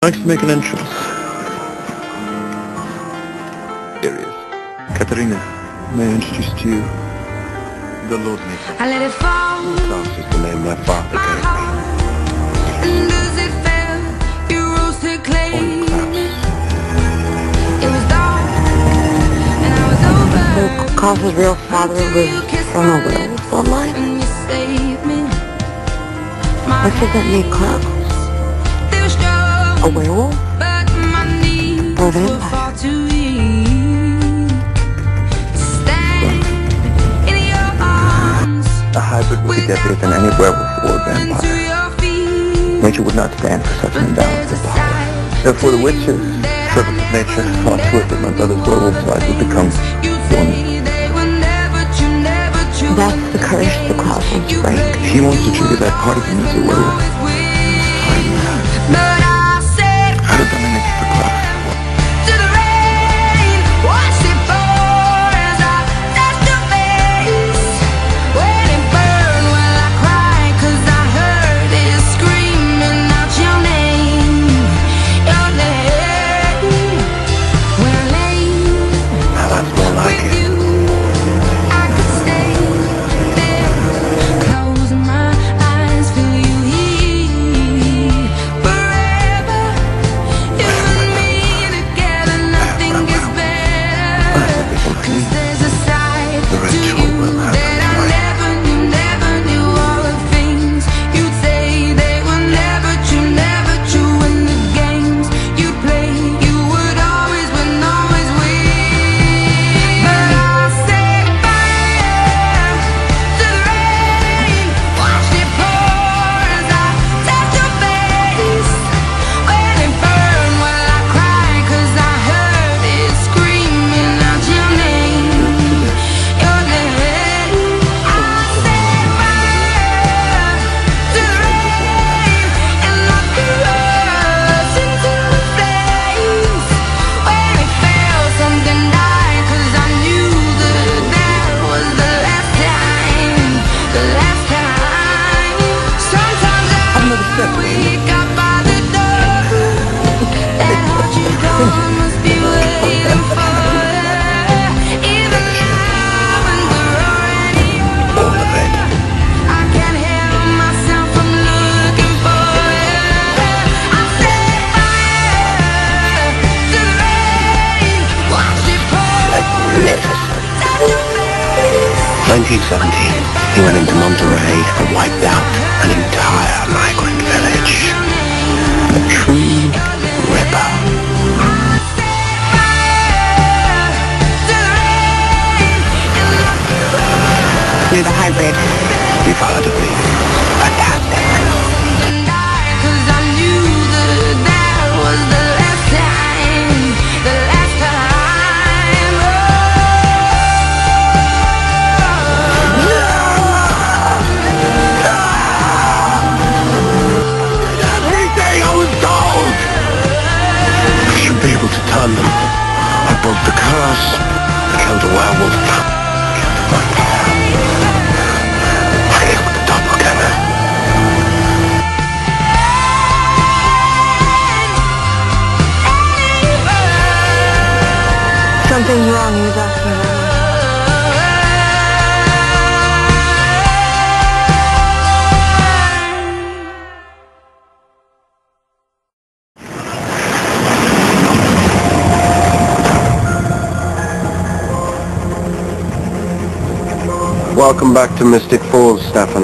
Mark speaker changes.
Speaker 1: I'd like to make an entrance. Diaries. Katarina, may I introduce to you the Lord Niklaus.
Speaker 2: I let it fall.
Speaker 1: Klaus is the name my father gave me.
Speaker 2: And as it fell, you rose to claim. It was dark, and I was over.
Speaker 3: Klaus's real father was from a werewolf bloodline.
Speaker 2: And you saved me.
Speaker 3: Which isn't Niklaus? A werewolf?
Speaker 2: But my knees
Speaker 3: Or a
Speaker 2: were
Speaker 3: vampire?
Speaker 2: far too weak to stand in your arms.
Speaker 1: A hybrid would be deadlier than any werewolf or
Speaker 2: To
Speaker 1: vampire.
Speaker 2: your feet.
Speaker 1: Nature would not stand for such an imbalance of power. Therefore the witches, servants of nature, saw to it that my brother's werewolf side would become dormant.
Speaker 3: That's the curse that Klaus wants to break.
Speaker 1: He wants to trigger that part of him as a werewolf. I'd have done anything for Klaus.
Speaker 2: To the rain, watch it pour as I touch your face. When it burned, well I cried 'cause I heard it screaming out your name, your name. When I lay
Speaker 1: Now that's more like
Speaker 2: with
Speaker 1: it.
Speaker 2: you, I could stay there, close my eyes, feel you here forever. You and me together, nothing gets better. 'Cause there's a side to you that I never knew all the things you'd say they were never true, and the games you play, you would always win, always win. But I'll set fire to the rain, watch it pour as I touch your face. When it burned, well I cried 'cause I heard it screaming out your name, your name. I'll set fire to the rain and lock the rust into the flames. When it fell, something died 'cause I knew that was the last time, the last time. Sometimes I wake up by the door. That heart you gone must be waiting for you. Even now when we're already
Speaker 1: All of it.
Speaker 2: I can't help myself from looking for you. I set fire to the rain, watch it pour. Touch your face.
Speaker 1: 1917, he went into Monterey and wiped out an entire migrant village. A true ripper.
Speaker 3: You're the hybrid.
Speaker 1: You've heard of me. Fantastic.
Speaker 2: Cause I knew that was the last time, the last time.
Speaker 1: Everything I was told! I should be able to turn them. I broke the curse. I killed a werewolf. Killed a vampire. I killed the doppelganger.
Speaker 3: Something's wrong, he was asking about me.
Speaker 1: Welcome back to Mystic Falls, Stefan.